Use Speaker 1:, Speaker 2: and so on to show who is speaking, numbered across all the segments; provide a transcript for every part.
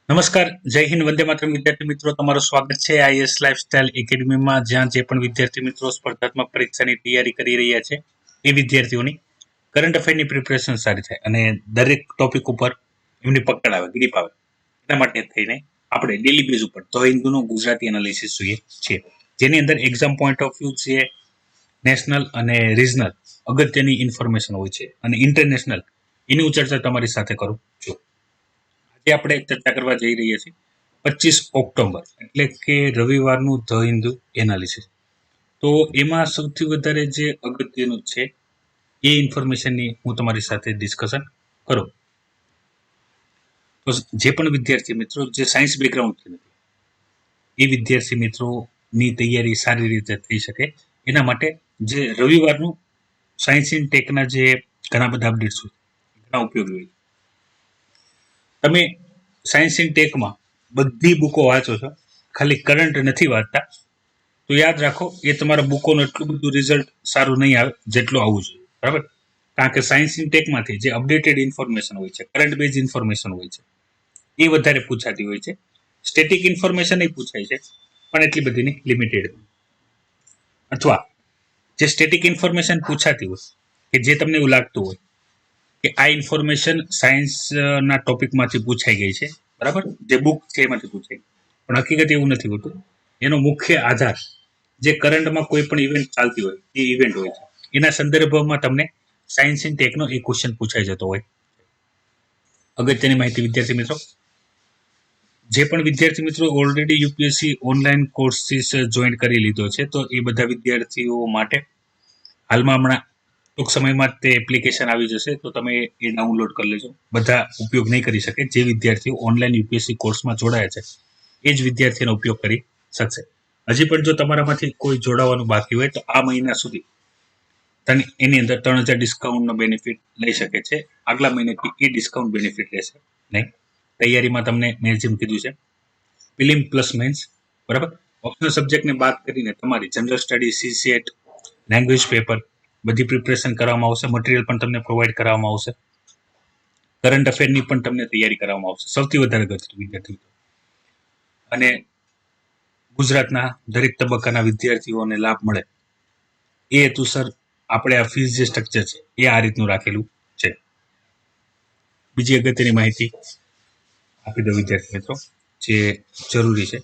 Speaker 1: નમસ્કાર, જય હિન્દ, વંદે માતરમ. વિદ્યાર્થી મિત્રો, તમારું સ્વાગત છે આઈએસ લાઇફસ્ટાઇલ એકેડમીમાં, જ્યાં જે પણ વિદ્યાર્થી મિત્રો સ્પર્ધાત્મક પરીક્ષાની તૈયારી કરી રહ્યા છે એ વિદ્યાર્થીઓની કરંટ અફેરની પ્રિપરેશન સારી થાય અને દરેક ટોપિક ઉપર એમની પકડ આવે, ગ્રીપ આવે, એના માટે થઈને આપણે ડેલી બેઝ ઉપર ધ હિન્દુનું ગુજરાતી એનાલિસિસ જોઈએ છીએ, જેની અંદર એક્ઝામ પોઈન્ટ ઓફ વ્યૂ છે, નેશનલ અને રિજનલ અગત્યની ઇન્ફોર્મેશન હોય છે અને ઇન્ટરનેશનલ એની હું ચર્ચા તમારી સાથે કરું છું. આજે આપણે ચર્ચા કરવા જઈ રહ્યા છીએ 25 ઓક્ટોબર એટલે કે રવિવારનું ધ હિન્દુ એનાલિસિસ. તો એમાં સૌથી વધારે જે અગત્યનું છે એ ઇન્ફોર્મેશનની હું તમારી સાથે ડિસ્કશન કરું. તો જે પણ વિદ્યાર્થી મિત્રો જે સાયન્સ બેકગ્રાઉન્ડથી નથી એ વિદ્યાર્થી મિત્રોની તૈયારી સારી રીતે થઈ શકે એના માટે જે રવિવારનું સાયન્સ ઇન ટેકના જે ઘણા બધા અપડેટ્સ હોય ઘણા ઉપયોગી હોય. તમે સાયન્સ ઇન ટેકમાં બધી બુકો વાંચો છો, ખાલી કરંટ નથી વાંચતા, તો યાદ રાખો એ તમારા બુકોનું એટલું બધું રિઝલ્ટ સારું નહીં આવે જેટલું આવવું જોઈએ. બરાબર? કારણ કે સાયન્સ ઇન ટેકમાંથી જે અપડેટેડ ઇન્ફોર્મેશન હોય છે, કરંટ બેઝ ઇન્ફોર્મેશન હોય છે, એ વધારે પૂછાતી હોય છે. સ્ટેટિક ઇન્ફોર્મેશન એ પૂછાય છે, પણ એટલી બધીની લિમિટેડ. અથવા જે સ્ટેટિક ઇન્ફોર્મેશન પૂછાતી હોય કે જે તમને એવું લાગતું હોય કે આ ઇન્ફોર્મેશન સાયન્સના ટોપિકમાંથી પૂછાઈ ગઈ છે, બરાબર, જે બુક છે એમાંથી પૂછાઈ, પણ હકીકત એવું નથી હોતું. એનો મુખ્ય આધાર જે કરંટમાં કોઈ પણ ઇવેન્ટ ચાલતી હોય એ ઇવેન્ટ હોય છે, એના સંદર્ભમાં તમને science in techno A question પૂછાઈ જતો હોય. અગત્યની માહિતી વિદ્યાર્થી મિત્રો, જે પણ વિદ્યાર્થી મિત્રો already UPSC online courses join કરી લીધો છે, તો એ બધા વિદ્યાર્થીઓ માટે હાલમાં હમણાં ટૂંક સમયમાં તે એપ્લિકેશન આવી જશે, તો તમે એ ડાઉનલોડ કરી લેજો. બધા ઉપયોગ નહીં કરી શકે, જે વિદ્યાર્થીઓ ઓનલાઈન યુપીએસસી કોર્સમાં જોડાયા છે એ જ વિદ્યાર્થીનો ઉપયોગ કરી શકશે. હજી પણ જો તમારામાંથી કોઈ જોડાવાનું બાકી હોય તો આ મહિના સુધી એની અંદર 3000 ડિસ્કાઉન્ટનો બેનિફિટ લઈ શકે છે. આગલા મહિનેથી એ ડિસ્કાઉન્ટ બેનિફિટ રહેશે નહીં. તૈયારીમાં તમને મેં જેમ કીધું છે પ્રિલિમ પ્લસ મેન્સ, બરાબર, ઓપ્શનલ સબ્જેક્ટને બાદ કરીને તમારી general study, CSAT, language paper બધી પ્રિપરેશન કરવામાં આવશે. મટીરિયલ પણ તમને પ્રોવાઈડ કરવામાં આવશે. કરંટ અફેરની પણ તમને તૈયારી કરવામાં આવશે. સૌથી વધારે અગત્યનું વિદ્યાર્થી અને ગુજરાતના દરેક તબક્કાના વિદ્યાર્થીઓને લાભ મળે એ હેતુસર આપણે આ ફીસ જે સ્ટ્રક્ચર છે એ આ રીતનું રાખેલું છે. બીજી અગત્યની માહિતી આપી દો વિદ્યાર્થી મિત્રો જે જરૂરી છે.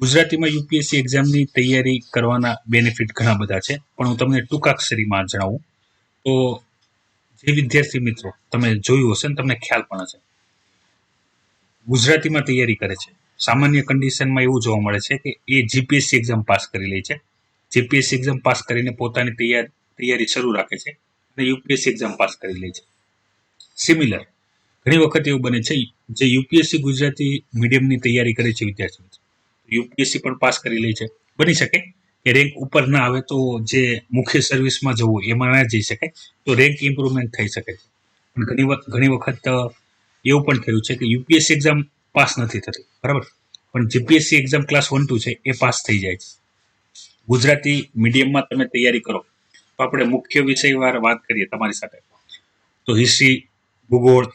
Speaker 1: ગુજરાતીમાં યુપીએસસી એક્ઝામની તૈયારી કરવાના બેનિફિટ ઘણા બધા છે, પણ હું તમને ટૂંકાક્ષરીમાં જણાવું તો જે વિદ્યાર્થી મિત્રો તમે જોયું હશે ને તમને ખ્યાલ પણ હશે, ગુજરાતીમાં તૈયારી કરે છે, સામાન્ય કન્ડિશનમાં એવું જોવા મળે છે કે એ જીપીએસસી એક્ઝામ પાસ કરી લે છે. જીપીએસસી એક્ઝામ પાસ કરીને પોતાની તૈયારી શરૂ રાખે છે અને યુપીએસસી એક્ઝામ પાસ કરી લે છે. સિમિલર ઘણી વખત એવું બને છે જે યુપીએસસી ગુજરાતી મીડિયમની તૈયારી કરે છે વિદ્યાર્થી મિત્રો, યુપીએસસી પણ પાસ કરી લે છે. બની શકે કે રેન્ક ઉપર ના આવે તો જે મુખ્ય સર્વિસમાં જવું એમાં ના જઈ શકે, તો રેન્ક ઇમ્પ્રુવમેન્ટ થઈ શકે છે. પણ ઘણી વખત એવું પણ થયું છે કે યુપીએસસી એક્ઝામ પાસ નથી થતી, બરાબર, પણ જીપીએસસી એક્ઝામ ક્લાસ 1-2 છે એ પાસ થઈ જાય છે. ગુજરાતી મીડિયમમાં તમે તૈયારી કરો તો આપણે મુખ્ય વિષયવાર વાત કરીએ તમારી સાથે તો હિસ્ટ્રી, ભૂગોળ,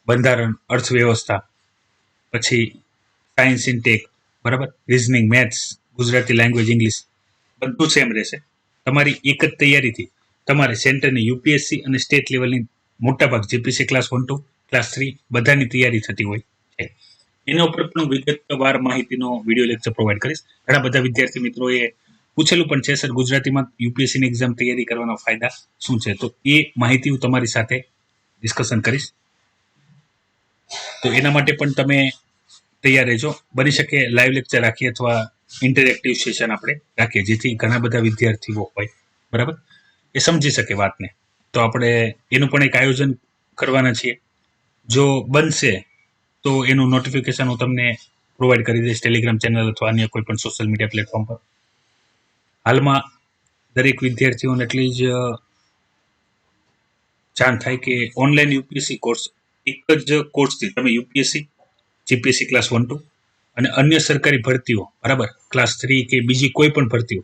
Speaker 1: બંધારણ, અર્થવ્યવસ્થા, પછી સાયન્સ ઇન ટેક, બરાબર, reasoning, maths, Gujarati language, English બધું સેમ રહેશે. તમારી એક જ તૈયારીથી તમારે સેન્ટરની યુપીએસસી અને સ્ટેટ લેવલની મોટાભાગ જીપીસી ક્લાસ 1-2, ક્લાસ 3 બધાની તૈયારી થતી હોય છે. એના ઉપર પણ વિગતવાર માહિતીનો વિડીયો લેક્ચર પ્રોવાઈડ કરીશ. ઘણા બધા વિદ્યાર્થી મિત્રોએ પૂછેલું પણ છે, સર ગુજરાતીમાં યુપીએસસીની એક્ઝામ તૈયારી કરવાના ફાયદા શું છે, તો એ માહિતી હું તમારી સાથે ડિસ્કશન કરીશ. તો એના માટે પણ તમે તૈયાર રહેજો. બની શકે લાઈવ લેક્ચર રાખીએ અથવા ઇન્ટરેક્ટિવ સેશન આપણે રાખીએ, જેથી ઘણા બધા વિદ્યાર્થીઓ હોય, બરાબર, એ સમજી શકે વાતને. તો આપણે એનું પણ એક આયોજન કરવાના છીએ. જો બનશે તો એનું નોટિફિકેશન હું તમને પ્રોવાઈડ કરી દઈશ ટેલિગ્રામ ચેનલ અથવા અન્ય કોઈ પણ સોશિયલ મીડિયા પ્લેટફોર્મ પર. હાલમાં દરેક વિદ્યાર્થીઓને એટલી જ જાણ થાય કે ઓનલાઈન યુપીએસસી કોર્સ એક જ કોર્સથી તમે યુપીએસસી, જીપીએસસી ક્લાસ 1-2 અને અન્ય સરકારી ભરતીઓ, બરાબર, ક્લાસ 3 કે બીજી કોઈ પણ ભરતીઓ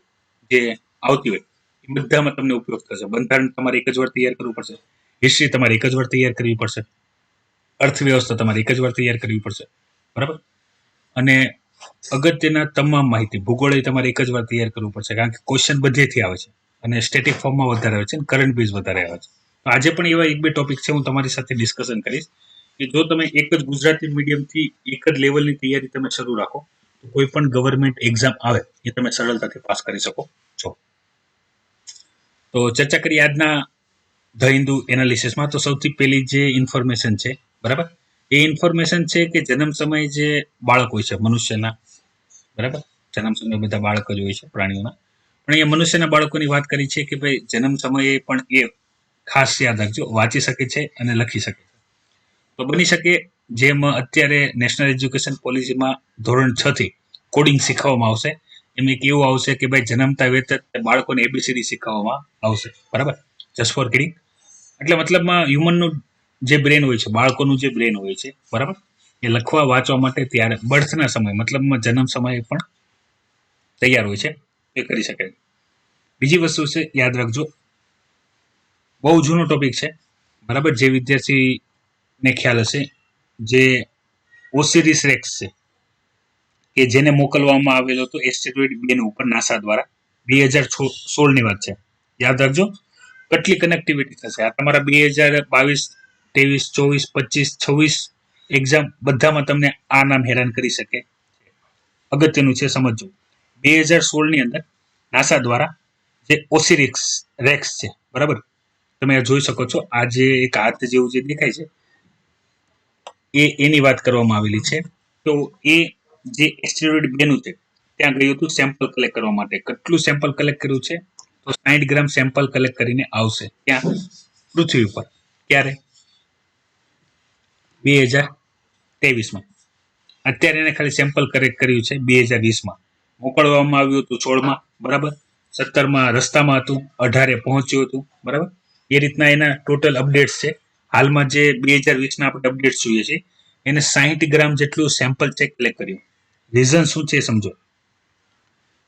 Speaker 1: જે આવતી હોય એ બધામાં તમને ઉપયોગ થશે. બંધારણ તમારે એક જ વાર તૈયાર કરવું પડશે, હિસ્ટ્રી તમારે એક જ વાર તૈયાર કરવી પડશે, અર્થવ્યવસ્થા તમારે એક જ વાર તૈયાર કરવી પડશે, બરાબર. અને અગત્યના તમામ માહિતી ભૂગોળ તમારે એક જ વાર તૈયાર કરવું પડશે, કારણ કે ક્વેશ્ચન બધેથી આવે છે અને સ્ટેટિક ફોર્મમાં વધારે આવે છે અને કરંટ બેઝ વધારે આવે છે. તો આજે પણ એવા એક બે ટોપિક છે હું તમારી સાથે ડિસ્કશન કરીશ કે જો તમે એક જ ગુજરાતી મીડિયમથી એક જ લેવલની તૈયારી તમે શરૂ રાખો તો કોઈ પણ ગવર્મેન્ટ એક્ઝામ આવે એ તમે સરળતાથી પાસ કરી શકો છો. તો ચર્ચા કરીએ આજના ધ હિન્દુ એનાલિસિસમાં. તો સૌથી પહેલી જે ઇન્ફોર્મેશન છે, બરાબર, એ ઇન્ફોર્મેશન છે કે જન્મ સમયે જે બાળક હોય છે મનુષ્યના, બરાબર, જન્મ સમયે બધા બાળક જ હોય છે પ્રાણીઓના, પણ અહીંયા મનુષ્યના બાળકોની વાત કરી છે કે ભાઈ જન્મ સમયે પણ એ ખાસ યાદ રાખજો વાંચી શકે છે અને લખી શકે છે. તો બની શકે જેમ અત્યારે નેશનલ એજ્યુકેશન પોલિસીમાં ધોરણ 6 થી કોડિંગ શીખવવામાં આવશે, એમ એક એવું આવશે કે ભાઈ જન્મતા વેત બાળકોને એબીસીડી શીખવવામાં આવશે, બરાબર, જસ્ટ ફોર કિડિંગ. એટલે મતલબમાં હ્યુમનનું જે બ્રેન હોય છે, બાળકોનું જે બ્રેન હોય છે, બરાબર, એ લખવા વાંચવા માટે ત્યારે બર્થના સમય મતલબમાં જન્મ સમયે પણ તૈયાર હોય છે, એ કરી શકે. બીજી વસ્તુ છે, યાદ રાખજો, બહુ જૂનો ટોપિક છે, બરાબર, જે વિદ્યાર્થીને ખ્યાલ હશે, જે ઓસિરિસ રેક્સ છે કે જેને મોકલવામાં આવેલો હતો એસ્ટેરોઇડ બેન ઉપર નાસા દ્વારા 2016 ની વાત છે. યાદ રાખજો કેટલી કનેક્ટિવિટી થશે આ તમારા 2022, 23, 24, 25, 26 એક્ઝામ બધામાં તમને આ નામ હેરાન કરી શકે. અગત્યનું છે, સમજજો. 2016 ની અંદર નાસા દ્વારા જે ઓસિરિસ રેક્સ છે, બરાબર, તમે જોઈ શકો છો આ જે એક હાથ જેવું જે દેખાય છે એની વાત કરવામાં આવેલી છે. તો એ જે એસ્ટેરોઇડ બેનું છે ત્યાં ગયું હતું સેમ્પલ કલેક્ટ કરવા માટે. કેટલું સેમ્પલ કલેક્ટ કર્યું છે? તો 60 ગ્રામ સેમ્પલ કલેક્ટ કરીને આવશે ત્યાં પૃથ્વી ઉપર. ક્યારે? 2023માં. અત્યારે એને ખાલી સેમ્પલ કલેક્ટ કર્યું છે 2020માં. મોકલવામાં આવ્યું હતું 16માં, બરાબર, 17માં રસ્તામાં હતું, 18 પહોંચ્યું હતું, બરાબર. એ રીતના એના ટોટલ અપડેટ્સ છે. હાલમાં જે 2020ના આપણે અપડેટ્સ જોઈએ છે એને 60 ગ્રામ જેટલું સેમ્પલ છે કલેક્ટ કર્યું. રીઝન શું છે સમજો,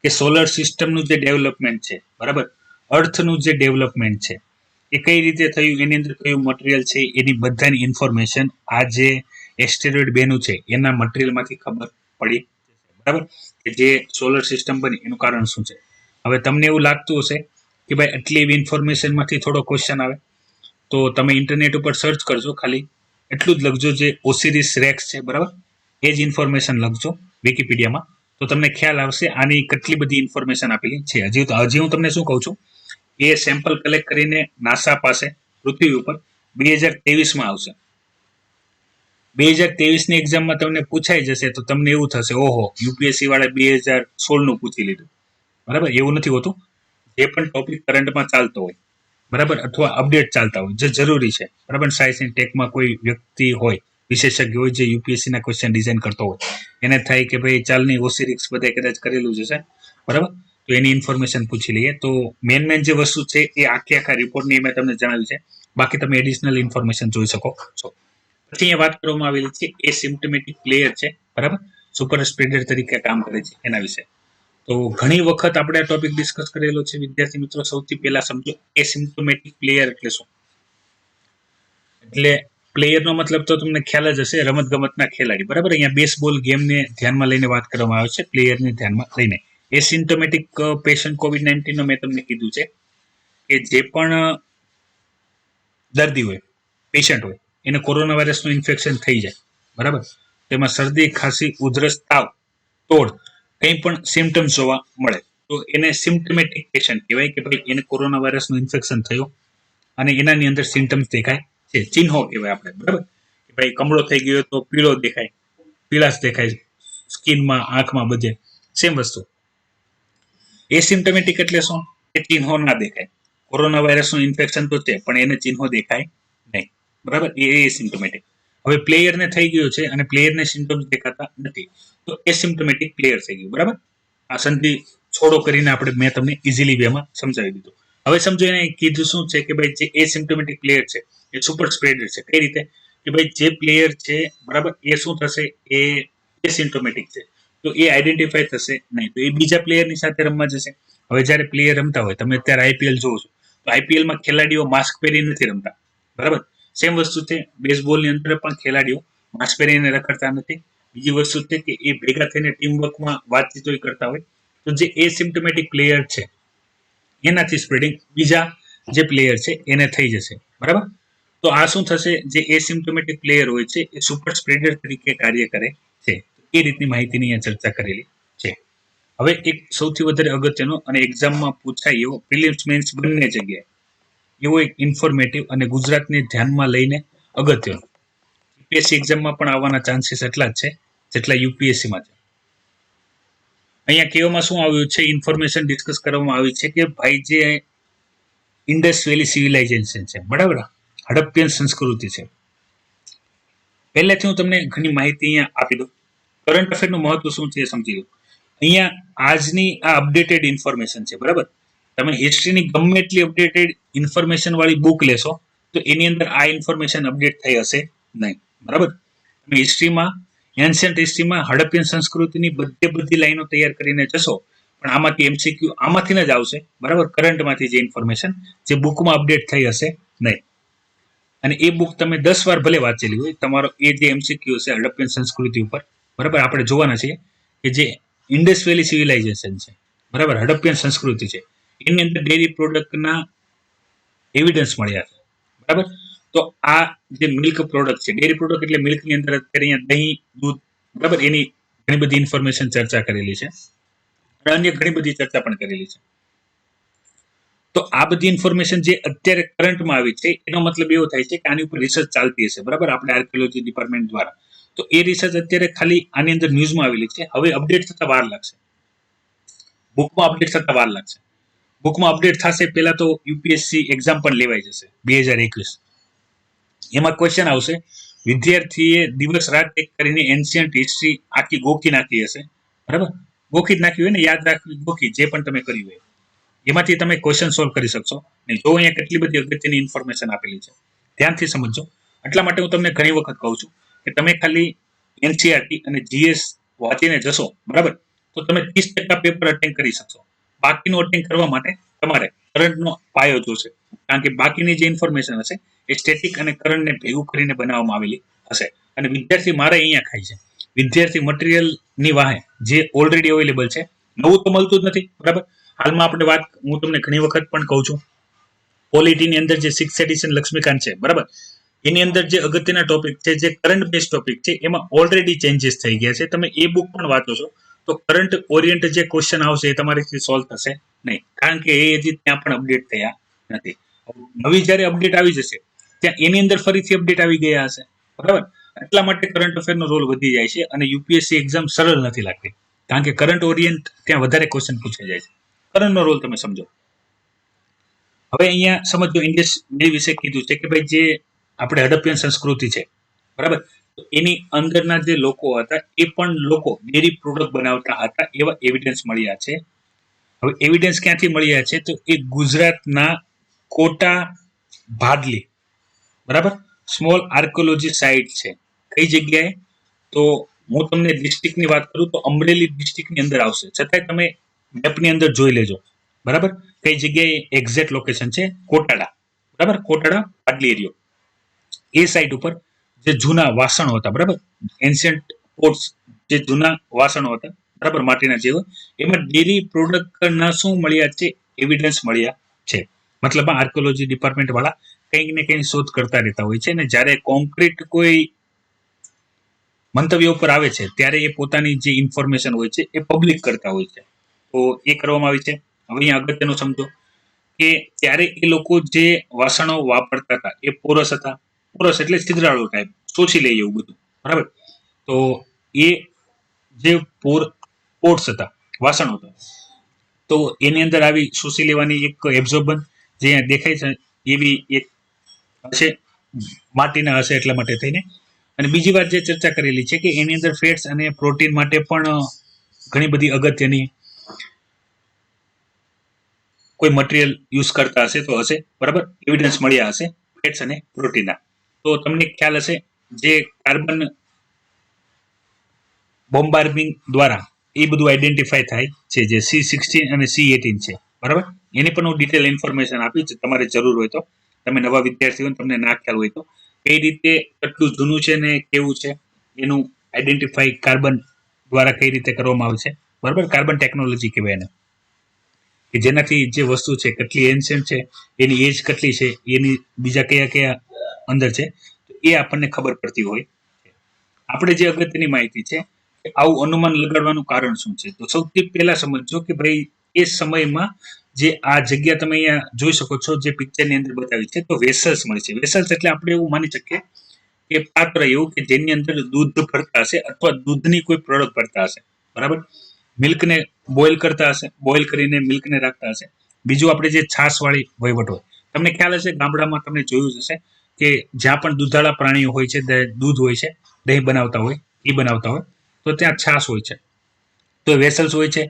Speaker 1: કે સોલર સિસ્ટમનું જે ડેવલપમેન્ટ છે, બરાબર, અર્થનું જે ડેવલપમેન્ટ છે એ કઈ રીતે થયું, એની અંદર કયું મટીરિયલ છે, એની બધાની ઇન્ફોર્મેશન આ જે એસ્ટેરોઇડ બેનું છે એના મટીરિયલમાંથી ખબર પડી, બરાબર, કે જે સોલર સિસ્ટમ બની એનું કારણ શું છે. હવે તમને એવું લાગતું હશે કે ભાઈ આટલી એવી ઇન્ફોર્મેશનમાંથી થોડો ક્વેશ્ચન આવે, તો તમે ઇન્ટરનેટ ઉપર સર્ચ કરજો, ખાલી એટલું જ લખજો જે ઓસિરિસ રેક્સ છે, બરાબર, એ જ ઇન્ફોર્મેશન લખજો વિકિપીડિયામાં, તો તમને ખ્યાલ આવશે આની કેટલી બધી ઇન્ફોર્મેશન આપેલી છે. હજી હું તમને શું કહું છું, એ સેમ્પલ કલેક્ટ કરીને નાસા પાસે પૃથ્વી ઉપર 2023માં આવશે. 2023ની એક્ઝામમાં તમને પૂછાઈ જશે તો તમને એવું થશે, ઓહો, યુપીએસસી વાળા 2016નું પૂછી લીધું, બરાબર. એવું નથી હોતું. જે પણ ટોપિક કરંટમાં ચાલતો હોય, બરાબર, અથવા અપડેટ ચાલતા હોય જે જરૂરી છે, બરાબર, સાયન્સ એન્ડ ટેકમાં કોઈ વ્યક્તિ હોય, વિશેષજ્ઞ હોય જે યુપીએસસીના ક્વેશ્ચન ડિઝાઇન કરતો હોય, એને થાય કે ભાઈ ચાલની ઓસિરિક્સ બધે કદાચ કરેલું જ હશે, બરાબર, તો એની ઇન્ફોર્મેશન પૂછી લઈએ. તો મેન જે વસ્તુ છે એ આખા રિપોર્ટની મેં તમને જણાવી છે, બાકી તમે એડિશનલ ઇન્ફોર્મેશન જોઈ શકો છો. પછી અહીંયા વાત કરવામાં આવેલી છે એસિમ્પ્ટોમેટિક પ્લેયર છે, બરાબર, સુપર સ્પ્રેડર તરીકે કામ કરે છે એના વિશે. તો ઘણી વખત આપણે આ ટોપિક ડિસ્કસ કરેલો છે વિદ્યાર્થી મિત્રો. સૌથી પહેલા સમજો એસિમ્પ્ટોમેટિક પ્લેયર એટલે શું. એટલે પ્લેયરનો મતલબ તો તમને ખ્યાલ જ હશે, રમત ગમતના ખેલાડી, બરાબર. અહીંયા બેસબોલ ગેમને ધ્યાનમાં લઈને વાત કરવામાં આવે છે, પ્લેયરને ધ્યાનમાં લઈને. એસિમ્પ્ટોમેટિક પેશન્ટ કોવિડ-19નો મેં તમને કીધું છે કે જે પણ દર્દી હોય, પેશન્ટ હોય, એને કોરોના વાયરસનું ઇન્ફેક્શન થઈ જાય, બરાબર, તેમાં શરદી, ખાંસી, ઉધરસ, તાવ, તોડ કંઈ પણ સિમ્ટમ્સ જોવા મળે તો એને સિમ્પ્ટોમેટિક પેશન્ટ કહેવાય કે ભાઈ એને કોરોના વાયરસનું ઇન્ફેક્શન થયું અને એનાની અંદર સિમ્ટમ્સ દેખાય છે, ચિહ્નો કહેવાય આપણે, બરાબર, કે ભાઈ કમળો થઈ ગયો તો પીળો દેખાય, પીળાશ દેખાય સ્કિનમાં, આંખમાં, બધે સેમ વસ્તુ. એસિમ્પ્ટોમેટિક એટલે શું, એ ચિહ્નો ના દેખાય. કોરોના વાયરસનું ઇન્ફેક્શન તો છે પણ એને ચિહ્નો દેખાય નહીં, બરાબર, એ એસિમ્પ્ટોમેટિક. હવે પ્લેયરને થઈ ગયું છે અને પ્લેયરને સિમ્ટમ્સ દેખાતા નથી તો એસિમ્પ્ટોમેટિક પ્લેયર થઈ ગયું, બરાબર. આ સંધિ છોડો કરીને મેં તમને ઇઝીલી વેમાં સમજાવી દીધું. હવે સમજો એને કીધું શું છે કે ભાઈ જે એસિમ્પ્ટોમેટિક પ્લેયર છે એ સુપર સ્પ્રેડર છે. કઈ રીતે કે ભાઈ જે પ્લેયર છે, બરાબર, એ શું થશે, એ એસિમ્પ્ટોમેટિક છે તો એ આઈડેન્ટિફાઈ થશે નહીં, તો એ બીજા પ્લેયરની સાથે રમવા જશે. હવે જ્યારે પ્લેયર રમતા હોય, તમે અત્યારે આઈપીએલ જોવો છો તો આઈપીએલમાં ખેલાડીઓ માસ્ક પહેરી નથી રમતા, બરાબર, સેમ વસ્તુ છે, બેઝબોલની અંદર પણ ખેલાડીઓ માસ્ક પહેરીને રખડતા નથી. બીજી વસ્તુ છે કે એ ભેગા થઈને ટીમવર્કમાં વાતચીતો કરતા હોય, તો જે એસિમ્પ્ટોમેટિક પ્લેયર છે એનાથી સ્પ્રેડિંગ બીજા જે પ્લેયર છે એને થઈ જશે, બરાબર. તો આ શું થશે, જે એસિમ્પ્ટોમેટિક પ્લેયર હોય છે એ સુપર સ્પ્રેડર તરીકે કાર્ય કરે છે. એ રીતની માહિતીની અહીંયા ચર્ચા કરેલી છે. હવે એક સૌથી વધારે અગત્યનો અને એક્ઝામમાં પૂછાય એવો પ્રિલિમ્સ મેન્સ બંને જગ્યાએ એવો એક ઇન્ફોર્મેટિવ અને ગુજરાતને ધ્યાનમાં લઈને અગત્યનો યુપીએસસી એક્ઝામમાં પણ આવવાના ચાન્સીસ એટલા જ છે જેટલા યુપીએસસીમાં છે. અહીંયા કહેવામાં શું આવ્યું છે, ઇન્ફોર્મેશન ડિસ્કસ કરવામાં આવી છે કે ભાઈ જે ઇન્ડસ વેલી સિવિલાઇઝેશન છે, બરાબર, હડપ્પિયન સંસ્કૃતિ છે. પહેલેથી હું તમને ઘણી માહિતી અહીંયા આપી દઉં. કરંટ અફેરનું મહત્વ શું છે એ સમજી લો. અહીંયા આજની આ અપડેટેડ ઇન્ફોર્મેશન છે, બરાબર. તમે હિસ્ટ્રીની ગમે એટલી અપડેટેડ ઇન્ફોર્મેશન વાળી બુક લેશો તો એની અંદર આ ઇન્ફોર્મેશન અપડેટ થઈ હશે નહીં, બરાબર. તમે હિસ્ટ્રીમાં, એન્શિયન્ટ હિસ્ટ્રીમાં હડપ્પિયન સંસ્કૃતિની બધી લાઈનો તૈયાર કરીને જશો, પણ આમાંથી એમસીક્યુ આમાંથી જ આવશે, બરાબર, કરંટમાંથી જે ઇન્ફોર્મેશન જે બુકમાં અપડેટ થઈ હશે નહીં. અને એ બુક તમે 10 વાર ભલે વાંચેલી હોય, તમારો એ જે એમસીક્યુ છે હડપ્પિયન સંસ્કૃતિ ઉપર, બરાબર, આપણે જોવાના છીએ કે જે ઇન્ડસ વેલી સિવિલાઇઝેશન છે, બરાબર, હડપ્પિયન સંસ્કૃતિ છે, એની અંદર ડેરી પ્રોડક્ટના એવિડન્સ મળ્યા છે, બરાબર. તો આ જે મિલ્ક પ્રોડક્ટ છે, ડેરી પ્રોડક્ટ એટલે મિલ્કની અંદર અત્યારે અહીંયા દહીં, દૂધ, બરાબર, એની ઘણી બધી ઇન્ફોર્મેશન ચર્ચા કરેલી છે, અને અન્ય ઘણી બધી ચર્ચા પણ કરેલી છે. તો આ બધી ઇન્ફોર્મેશન જે અત્યારે કરંટમાં આવી છે એનો મતલબ એવો થાય છે કે આની ઉપર રિસર્ચ ચાલતી હશે, બરાબર, આપણે આર્કિયોલોજી ડિપાર્ટમેન્ટ દ્વારા. તો એ રિસર્ચ અત્યારે ખાલી આની અંદર ન્યૂઝમાં આવેલી છે, હવે અપડેટ થતા વાર લાગશે, બુકમાં અપડેટ થતા વાર લાગશે. બુકમાં અપડેટ થશે પહેલા તો યુપીએસસી એક્ઝામ પણ લેવાઈ જશે 2021. એમાં ક્વેશ્ચન આવશે, વિદ્યાર્થીએ દિવસ રાત એક કરીને એન્શિયન્ટ હિસ્ટ્રી આખી ગોખી નાખી હશે, બરાબર, ગોખી જ નાખી હોય ને, યાદ રાખવી ગોખી, જે પણ તમે કર્યું હોય એમાંથી તમે ક્વેશ્ચન સોલ્વ કરી શકશો. ને જો અહીંયા કેટલી બધી અગત્યની ઇન્ફોર્મેશન આપેલી છે, ધ્યાનથી સમજો. એટલા માટે હું તમને ઘણી વખત કહું છું કે તમે ખાલી એનસીઆરટી અને જીએસ વાંચીને જશો, બરાબર, તો તમે 30% પેપર અટેન્ડ કરી શકશો. બાકીનું અટેન્ડ કરવા માટે તમારે કરંટનો પાયો જોશે, કારણ કે બાકીની જે ઇન્ફોર્મેશન હશે એ સ્ટેટિક અને કરંટને ભેગું કરીને બનાવવામાં આવેલી હશે. અને વિદ્યાર્થી મારે અહીંયા ખાય છે, વિદ્યાર્થી મટીરિયલની વાહે જે ઓલરેડી અવેલેબલ છે, નવું તો મળતું જ નથી, બરાબર. હાલમાં આપણે વાત, હું તમને ઘણી વખત પણ કહું છું, પોલિટીની અંદર જે 6th એડિશન લક્ષ્મીકાંત છે, બરાબર, એની અંદર જે અગત્યના ટોપિક છે, જે કરંટ બેઝ ટોપિક છે, એમાં ઓલરેડી ચેન્જીસ થઈ ગયા છે. તમે એ બુક પણ વાંચો છો તો કરંટ ઓરિયન્ટ જે ક્વેશ્ચન આવશે એ તમારીથી સોલ્વ થશે નહીં, કારણ કે એ હજી ત્યાં પણ અપડેટ થયા નથી. નવી જ્યારે અપડેટ આવી જશે ત્યાં એની અંદર ફરીથી અપડેટ આવી ગયા હશે, બરાબર. એટલા માટે કરંટ અફેરનો રોલ વધી જાય છે અને યુપીએસસી એક્ઝામ સરળ નથી લાગતી, કારણ કે કરંટ ઓરિયન્ટ ત્યાં વધારે ક્વેશ્ચન પૂછાઈ જાય છે. કરંટનો રોલ તમે સમજો. હવે અહીંયા સમજો, ઇન્ડસ વેલી વિશે કીધું છે કે ભાઈ જે આપણે હડપ્પિયન સંસ્કૃતિ છે, બરાબર, તો એની અંદરના જે લોકો હતા એ પણ લોકો ડેરી પ્રોડક્ટ બનાવતા હતા એવા એવિડન્સ મળ્યા છે. હવે એવિડન્સ ક્યાંથી મળ્યા છે, તો એ ગુજરાતના કોટા ભાડલી, બરાબર, સ્મોલ આર્કોલોજી સાઇટ છે. કઈ જગ્યાએ, તો હું તમને ડિસ્ટ્રિક્ટની વાત કરું તો અમરેલી ડિસ્ટ્રિક્ટની અંદર આવશે, છતાંય તમે મેપની અંદર જોઈ લેજો, બરાબર, કઈ જગ્યાએ એક્ઝેક્ટ લોકેશન છે. કોટાડા, બરાબર, કોટાડા ભાડલી એરિયો. એ સાઇટ ઉપર જે જૂના વાસણો હતા, બરાબર, એન્શિયન્ટ પોટ્સ, જે જૂના વાસણો હતા, બરાબર, માટીના જેવા, એમાં ડેરી પ્રોડક્ટના શું મળ્યા છે, એવિડન્સ મળ્યા છે. મતલબ આર્કિયોલોજી ડિપાર્ટમેન્ટ વાળા કંઈક ને કંઈક શોધ કરતા રહેતા હોય છે, અને જ્યારે કોન્ક્રીટ કોઈ મંતવ્ય ઉપર આવે છે ત્યારે એ પોતાની જે ઇન્ફોર્મેશન હોય છે એ પબ્લિક કરતા હોય છે. તો એ કરવામાં આવી છે. હવે અહીંયા અગત્યનું સમજો કે ત્યારે એ લોકો જે વાસણો વાપરતા હતા એ પોરસ હતા, પોરસ એટલે છિદ્રાળુ ટાઈપ, શોષી લે એવું બધું, બરાબર. તો એ જે પોર્ટ્સ હતા, વાસણો હતા, તો એની અંદર આવી શોષી લેવાની એક એબ્ઝોર્બન જે અહીંયા દેખાય છે એવી એક હશે, માટીના હશે એટલા માટે થઈને. અને બીજી વાત જે ચર્ચા કરેલી છે કે એની અંદર ફેટ્સ અને પ્રોટીન માટે પણ ઘણી બધી અગત્યની કોઈ મટીરિયલ યુઝ કરતા હશે તો હશે, બરાબર, એવિડન્સ મળ્યા હશે ફેટ્સ અને પ્રોટીનના. તો તમને ખ્યાલ હશે જે કાર્બન બોમ્બાર્મિંગ દ્વારા એ બધું આઈડેન્ટિફાય થાય છે, જે C16 અને C18 છે, બરાબર. એની પણ હું ડિટેલ ઇન્ફોર્મેશન આપી છે, તમારે જરૂર હોય તો. તમે નવા વિદ્યાર્થીઓ તમને ના ખ્યાલ હોય તો કઈ રીતે કેટલું જૂનું છે ને કેવું છે એનું આઈડેન્ટિફાઈ કાર્બન દ્વારા કઈ રીતે કરવામાં આવે છે, બરાબર. કાર્બન ટેકનોલોજી કહેવાય એને, કે જેનાથી જે વસ્તુ છે કેટલી એન્શિયન્ટ છે, એની એજ કેટલી છે, એની બીજા કયા કયા અંદર છે, એ આપણને ખબર પડતી હોય. આપણે જે અગત્યની માહિતી છે કે આવું અનુમાન લગાડવાનું કારણ શું છે, તો સૌથી પહેલા સમજો કે ભાઈ એ સમયમાં જે આ જગ્યા તમે અહીંયા જોઈ શકો છો, જે પિક્ચરની અંદર બતાવી છે, તો વેસલ્સ મળે છે. વેસલ્સ એટલે આપણે એવું માની શકીએ કે પાત્ર એવું કે જેની અંદર દૂધ ભરતા હશે અથવા દૂધની કોઈ પ્રોડક્ટ ભરતા હશે, બરાબર. મિલ્કને બોઇલ કરતા હશે, બોઇલ કરીને મિલ્કને રાખતા હશે. બીજું આપણે જે છાશવાળી વહીવટ હોય, તમને ખ્યાલ હશે ગામડામાં તમે જોયું જ હશે કે જ્યાં પણ દૂધાળા પ્રાણીઓ હોય છે, દૂધ હોય છે, દહીં બનાવતા હોય, ઘી બનાવતા હોય, તો ત્યાં છાશ હોય છે, તો વેસલ્સ હોય છે.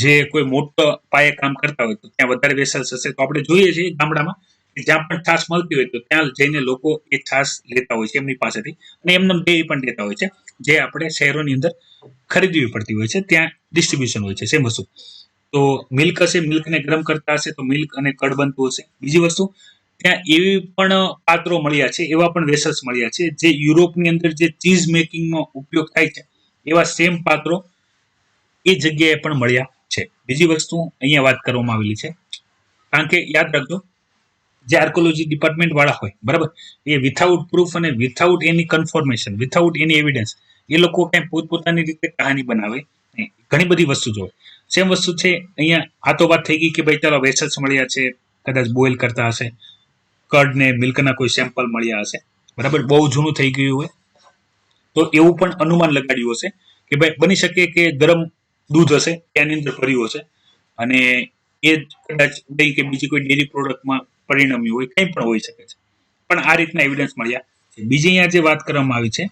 Speaker 1: જે કોઈ મોટો પાયે કામ કરતા હોય તો ત્યાં વધારે વેસલ્સ હશે. તો આપણે જોઈએ છીએ ગામડામાં કે જ્યાં પણ છાશ મળતી હોય તો ત્યાં જઈને લોકો એ છાશ લેતા હોય છે એમની પાસેથી, અને એમને ડેરી પણ લેતા હોય છે, જે આપણે શહેરોની અંદર ખરીદવી પડતી હોય છે, ત્યાં ડિસ્ટ્રીબ્યુશન હોય છે, સેમ વસ્તુ. તો મિલ્ક હશે, મિલ્કને ગરમ કરતા હશે તો મિલ્ક અને કડ બનતું હશે. બીજી વસ્તુ, ત્યાં એવી પણ પાત્રો મળ્યા છે, એવા પણ વેસલ્સ મળ્યા છે જે યુરોપની અંદર જે ચીઝ મેકિંગનો ઉપયોગ થાય છે એવા સેમ પાત્રો એ જગ્યાએ પણ મળ્યા છે. બીજી વસ્તુ અહીંયા વાત કરવામાં આવેલી છે, કારણ કે યાદ રાખજો, જે આર્કોલોજી ડિપાર્ટમેન્ટ વાળા હોય, બરાબર, એ વિથઆઉટ પ્રૂફ અને વિથઆઉટ એની કન્ફર્મેશન, વિથઆઉટ એની એવિડન્સ, એ લોકો કઈ પોતપોતાની રીતે કહાની બનાવે નહીં. ઘણી બધી વસ્તુ જોવે. સેમ વસ્તુ છે અહીંયા. આ તો વાત થઈ ગઈ કે ભાઈ ચાલો વેસલ્સ મળ્યા છે, કદાચ બોઇલ કરતા હશે, કર્ડ ને મિલ્કના કોઈ સેમ્પલ મળ્યા હશે, બરાબર. બહુ જૂનું થઈ ગયું હોય તો એવું પણ અનુમાન લગાડ્યું હશે કે ભાઈ બની શકે કે ગરમ દૂધ હશે, એની અંદર ભર્યું હશે, અને એ કદાચ દહીં કે બીજી કોઈ ડેરી પ્રોડક્ટમાં પરિણમ્યું હોય, કંઈ પણ હોઈ શકે છે. પણ આ રીતના એવિડન્સ મળ્યા છે. બીજી અહીંયા જે વાત કરવામાં આવી છે,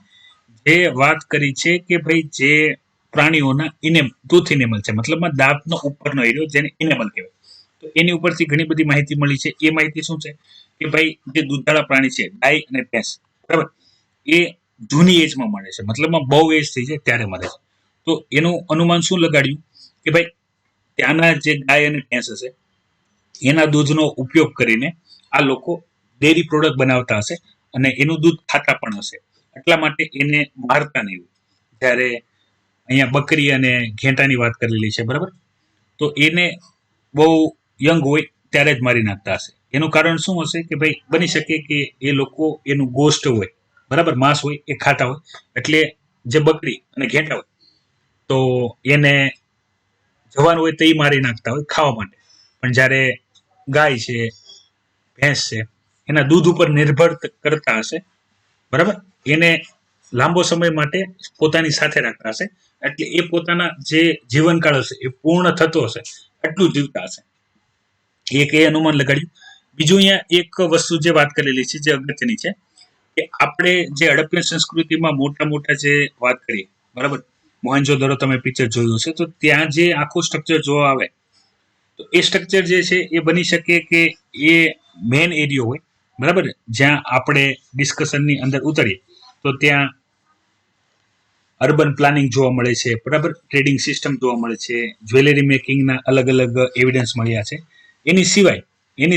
Speaker 1: જે વાત કરી છે કે ભાઈ જે પ્રાણીઓના ટૂથ ઇનેમલ છે, મતલબમાં દાંતનો ઉપરનો એરિયો, જેને ઇનેમલ કહેવાય, તો એની ઉપરથી ઘણી બધી માહિતી મળી છે. એ માહિતી શું છે કે ભાઈ જે દૂધાળા પ્રાણી છે, ગાય અને ભેંસ, બરાબર, એ જૂની એજમાં મળે છે, મતલબમાં બહુ એજ થઈ જાય ત્યારે મળે છે. તો એનું અનુમાન શું લગાડ્યું કે ભાઈ ત્યાંના જે ગાય અને ભેંસ હશે એના દૂધનો ઉપયોગ કરીને આ લોકો ડેરી પ્રોડક્ટ બનાવતા હશે અને એનું દૂધ ખાતા પણ હશે, એટલા માટે એને મારતા નહીં હોય. જ્યારે અહીંયા બકરી અને ઘેટાની વાત કરેલી છે, બરાબર, તો એને બહુ યંગ હોય ત્યારે જ મારી નાખતા હશે. એનું કારણ શું હશે કે ભાઈ બની શકે કે એ લોકો એનું ગોસ્ટ હોય, બરાબર, માંસ હોય, એ ખાતા હોય, એટલે જે બકરી અને ઘેટા હોય તો એને જવાનું હોય તો એ મારી નાખતા હોય ખાવા માટે. પણ જ્યારે ગાય છે, ભેંસ છે, એના દૂધ ઉપર નિર્ભર કરતા હશે, બરાબર, એને લાંબો સમય માટે પોતાની સાથે રાખતા હશે, એટલે એ પોતાના જે જીવનકાળ હશે એ પૂર્ણ થતો હશે એટલું જીવતા હશે. એક એ અનુમાન લગાડ્યું. બીજું અહીંયા એક વસ્તુ જે વાત કરેલી છે જે અગત્યની છે કે આપણે જે હડપ્પન સંસ્કૃતિમાં મોટા મોટા જે વાત કરીએ, બરાબર, મોહેન્જો-દડો તમે પિક્ચર જોયું હશે, તો ત્યાં જે આખું સ્ટ્રક્ચર જોવા આવે તો એ સ્ટ્રક્ચર જે છે એ બની શકે કે એ મેન એરિયો હોય, બરાબર, જ્યાં આપણે ડિસ્કશનની અંદર ઉતરીએ તો ત્યાં અર્બન પ્લાનિંગ જોવા મળે છે, બરાબર, ટ્રેડિંગ સિસ્ટમ જોવા મળે છે, જ્વેલરી મેકિંગના અલગ અલગ એવિડન્સ મળ્યા છે. એની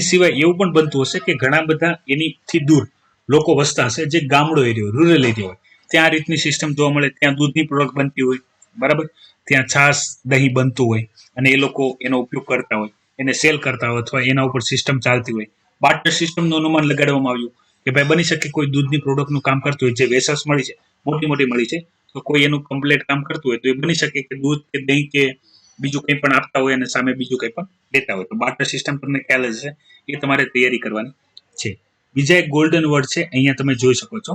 Speaker 1: સિવાય એવું પણ બનતું હશે કે ઘણા બધા એનીથી દૂર લોકો વસતા હશે, જે ગામડો એરિયો, રૂરલ એરિયો હોય, ત્યાં આ રીતની સિસ્ટમ જોવા મળે, ત્યાં દૂધની પ્રોડક્ટ બનતી હોય, બરાબર, ત્યાં છાશ, દહીં બનતું હોય, અને એ લોકો એનો ઉપયોગ કરતા હોય, એને સેલ કરતા હોય, અથવા એના ઉપર સિસ્ટમ ચાલતી હોય. બાર્ટર સિસ્ટમનું અનુમાન લગાડવામાં આવ્યું કે ભાઈ બની શકે કોઈ દૂધની પ્રોડક્ટનું કામ કરતું હોય, જે વેસલ્સ મળી છે, મોટી મોટી મળી છે, તો કોઈ એનું કમ્પ્લેટ કામ કરતું હોય તો એ બની શકે કે દૂધ કે દહીં કે બીજું કંઈ પણ આપતા હોય અને સામે બીજું કંઈ પણ લેતા હોય. તો બાર્ટર સિસ્ટમ તમને ખ્યાલ જ છે, એ તમારે તૈયારી કરવાની છે. બીજા એક ગોલ્ડન વર્ડ છે, અહીંયા તમે જોઈ શકો છો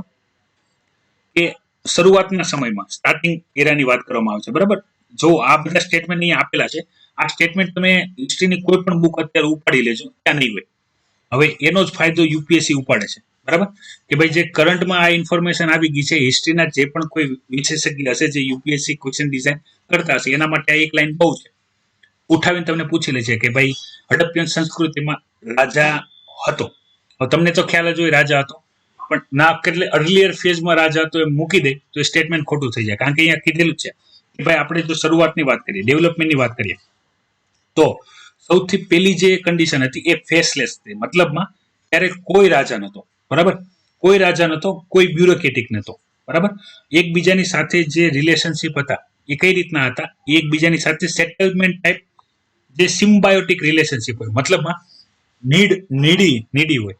Speaker 1: કે શરૂઆતના સમયમાં સ્ટાર્ટિંગ એરાની વાત કરવામાં આવે છે, બરાબર. જો આ બધા સ્ટેટમેન્ટ અહીંયા આપેલા છે, આ સ્ટેટમેન્ટ તમે હિસ્ટ્રીની કોઈ પણ બુક અત્યારે ઉપાડી લેજો, ત્યાં નહીં હોય. હવે એનો જ ફાયદો યુપીએસસી ઉપાડે છે, બરાબર, કે ભાઈ જે કરંટમાં આ ઇન્ફોર્મેશન આવી ગઈ છે, હિસ્ટ્રીના જે પણ કોઈ વિશેષજ્ઞ હશે જે યુપીએસસી ક્વેશ્ચન ડિઝાઇન કરતા હશે, એના માટે આ એક લાઈન બહુ છે. ઉઠાવીને તમને પૂછી લે છે કે ભાઈ હડપ્પન સંસ્કૃતિમાં રાજા હતો. હવે તમને તો ખ્યાલ જ હોય રાજા હતો, પણ ના કેટલે અર્લિયર ફેઝમાં રાજા હતો એમ મૂકી દે તો એ સ્ટેટમેન્ટ ખોટું થઈ જાય, કારણ કે અહીંયા કીધેલું છે કે ભાઈ આપણે જો શરૂઆતની વાત કરીએ, ડેવલપમેન્ટની વાત કરીએ, તો સૌથી પહેલી જે કન્ડિશન હતી એ ફેસલેસ હતી, મતલબમાં ત્યારે કોઈ રાજા નહોતો, બરાબર. કોઈ રાજા નતો, કોઈ બ્યુરોક્રેટિક નતો, બરાબર. એકબીજાની સાથે જે રિલેશનશિપ હતા એ કઈ રીતના હતા, એકબીજાની સાથે સેટલમેન્ટ ટાઈપ જે સિમ્બાયોટિક રિલેશનશિપ હોય, મતલબમાં નીડી હોય.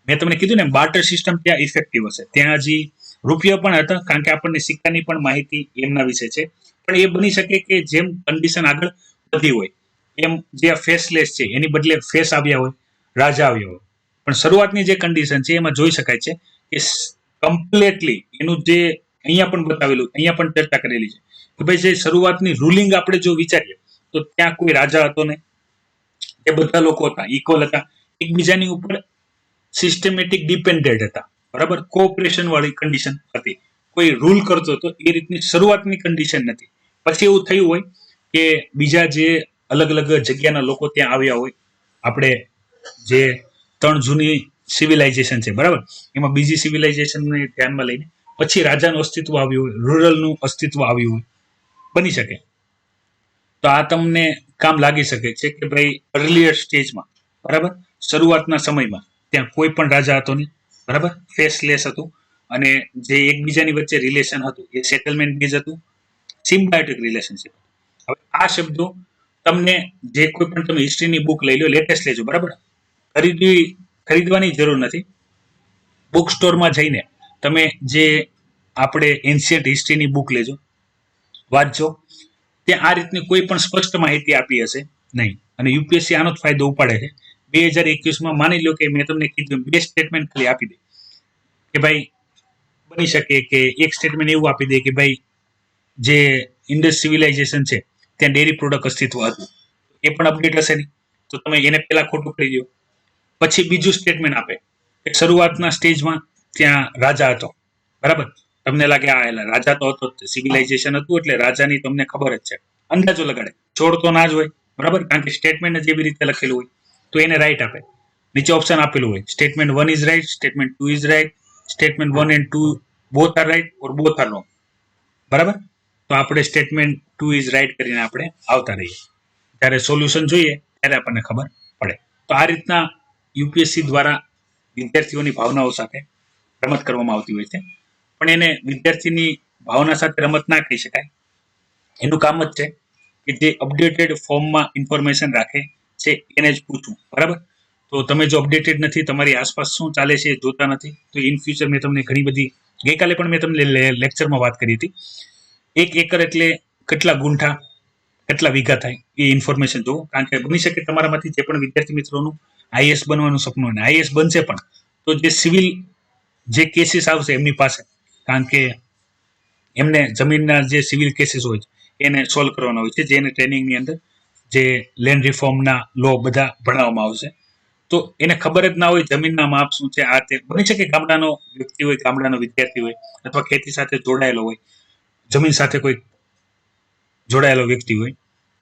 Speaker 1: મેં તમને કીધું ને, બાર્ટર સિસ્ટમ ત્યાં ઇફેક્ટિવ હશે. ત્યાં હજી રૂપિયા પણ હતા, કારણ કે આપણને સિક્કાની પણ માહિતી એમના વિશે છે. પણ એ બની શકે કે જેમ કન્ડિશન આગળ વધી હોય એમ જે ફેસલેસ છે એની બદલે ફેસ આવ્યા હોય, રાજા આવ્યા હોય. પણ શરૂઆતની જે કન્ડિશન છે એમાં જોઈ શકાય છે કે કમ્પ્લીટલી એનું જે અહીંયા પણ બતાવેલું, અહીંયા પણ ચર્ચા કરેલી છે કે ભાઈ જે શરૂઆતની રૂલિંગ આપણે જો વિચારીએ તો ત્યાં કોઈ રાજા હતો નહીં. એ બધા લોકો હતા, ઇક્વલ હતા, એકબીજાની ઉપર સિસ્ટમેટિક ડિપેન્ડેડ હતા, બરાબર. કોઓપરેશન વાળી કન્ડિશન હતી, કોઈ રૂલ કરતો હતો એ રીતની શરૂઆતની કન્ડિશન નથી. પછી એવું થયું હોય કે બીજા જે અલગ અલગ જગ્યાના લોકો ત્યાં આવ્યા હોય, આપણે જે 3 જૂની સિવિલાઇઝેશન છે, બરાબર, એમાં બીજી સિવિલાઇઝેશનને ધ્યાનમાં લઈને પછી રાજાનું અસ્તિત્વ આવ્યું હોય, રૂરલનું અસ્તિત્વ આવ્યું હોય, બની શકે. તો આ તમને કામ લાગી શકે છે કે ભાઈ અર્લિયર સ્ટેજમાં, બરાબર, શરૂઆતના સમયમાં ત્યાં કોઈ પણ રાજા હતો નહીં, બરાબર, ફેસલેસ હતું, અને જે એકબીજાની વચ્ચે રિલેશન હતું એ સેટલમેન્ટ બેઝ હતું, સિમ્બાયોટિક રિલેશનશિપ. હવે આ શબ્દો તમને જે કોઈ પણ તમે હિસ્ટ્રીની બુક લઈ લો, લેટેસ્ટ લેજો, બરાબર, ખરીદવાની જરૂર નથી. બુક સ્ટોરમાં જઈને તમે જે આપણે એન્શિયન્ટ હિસ્ટ્રીની બુક લેજો, વાંચજો. ત્યાં આ રીતની કોઈ પણ સ્પષ્ટ માહિતી આપી હશે નહીં. અને યુપીએસસી આનો જ ફાયદો ઉપાડે છે. 2021માં માની લો કે મેં તમને કીધું બે સ્ટેટમેન્ટ ખાલી આપી દે કે ભાઈ બની શકે કે એક સ્ટેટમેન્ટ એવું આપી દે કે ભાઈ જે ઇન્ડસ સિવિલાઇઝેશન છે ત્યાં ડેરી પ્રોડક્ટ અસ્તિત્વ હતું, એ પણ અપડેટ હશે નહીં, તો તમે એને પહેલા ખોટું કરી દો. પછી બીજું સ્ટેટમેન્ટ આપે કે શરૂઆતના સ્ટેજમાં ત્યાં રાજા હતો, બરાબર. તમને લાગે આ રાજા તો હતો, સિવિલાઇઝેશન હતું એટલે રાજાની તમને ખબર જ છે, અંદાજો લગાડે, છોડ તો ના જ હોય, બરાબર, કારણ કે સ્ટેટમેન્ટ જેવી રીતે લખેલું હોય તો એને રાઈટ આપે. નીચે ઓપ્શન આપેલું હોય, statement 1 is right, statement 2 is right, statement 1 and 2 both are right or both are wrong, બરાબર. તો આપણે સ્ટેટમેન્ટ 2 ઇઝ રાઈટ કરીને આપણે આવતા રહીએ. ત્યારે સોલ્યુશન જોઈએ ત્યારે આપણને ખબર પડે. તો આ રીતના યુપીએસસી દ્વારા વિદ્યાર્થીઓની ભાવનાઓ સાથે રમત કરવામાં આવતી હોય છે. પણ એને વિદ્યાર્થીની ભાવના સાથે રમત ના કહી શકાય. એનું કામ જ છે કે જે અપડેટેડ ફોર્મમાં ઇન્ફોર્મેશન રાખે છે એને જ પૂછવું, બરાબર. તો તમે જો અપડેટેડ નથી, તમારી આસપાસ શું ચાલે છે એ જોતા નથી, તો ઇન ફ્યુચર મેં તમને ઘણી બધી, ગઈકાલે પણ મેં તમને લેક્ચરમાં વાત કરી હતી, 1 એકર એટલે કેટલા ગુંઠા, કેટલા વીઘા થાય એ ઇન્ફોર્મેશન જોવો. કારણ કે બની શકે તમારામાંથી જે પણ વિદ્યાર્થી મિત્રોનું આઈએએસ બનવાનું સપનું હોય, આઈએએસ બનશે પણ તો જે સિવિલ જે કેસીસ આવશે એમની પાસે, કારણ કે એમને જમીનના જે સિવિલ કેસીસ હોય એને સોલ્વ કરવાના હોય છે, જેને ટ્રેનિંગની અંદર જે લેન્ડ રિફોર્મના લો બધા ભણાવવામાં આવશે. તો એને ખબર જ ના હોય જમીનના માપ શું છે, આ તે. બની શકે ગામડાનો વ્યક્તિ હોય, ગામડાનો વિદ્યાર્થી હોય, અથવા ખેતી સાથે જોડાયેલો હોય, જમીન સાથે કોઈ જોડાયેલો વ્યક્તિ હોય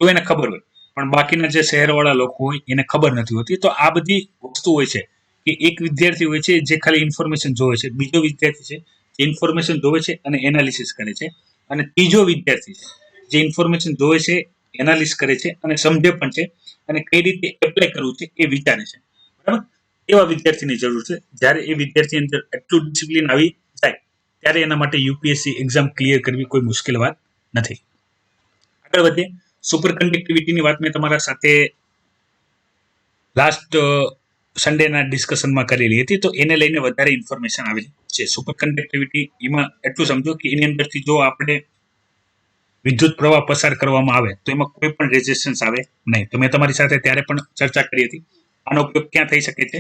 Speaker 1: તો એને ખબર હોય. પણ બાકીના જે શહેરવાળા લોકો હોય એને ખબર નથી હોતી. તો આ બધી વસ્તુ હોય છે કે એક વિદ્યાર્થી હોય છે જે ખાલી ઇન્ફોર્મેશન જોવે છે, બીજો વિદ્યાર્થી છે જે ઇન્ફોર્મેશન જોવે છે અને એનાલિસિસ કરે છે, અને ત્રીજો વિદ્યાર્થી છે જે ઇન્ફોર્મેશન જોવે છે, એનાલિસ કરે છે અને સમજે પણ છે, અને કઈ રીતે એપ્લાય કરવું છે એ વિચારે છે, બરાબર. એવા વિદ્યાર્થીની જરૂર છે. જ્યારે એ વિદ્યાર્થી અંદર એટલું ડિસિપ્લિન આવી જાય ત્યારે એના માટે યુપીએસસી એક્ઝામ ક્લિયર કરવી કોઈ મુશ્કેલ વાત નથી. આગળ વધીએ. સુપર કન્ડક્ટિવિટીની વાત મેં તમારા સાથે લાસ્ટ સન્ડેના ડિસ્કશનમાં કરેલી હતી, તો એને લઈને વધારે ઇન્ફોર્મેશન આવેલી છે. સુપર કન્ડક્ટિવિટી એમાં એટલું સમજો કે એની અંદરથી જો આપણે વિદ્યુત પ્રવાહ પસાર કરવામાં આવે તો એમાં કોઈ પણ રેઝિસ્ટન્સ આવે નહીં. તો મેં તમારી સાથે ત્યારે પણ ચર્ચા કરી હતી. આનો ઉપયોગ ક્યાં થઈ શકે છે?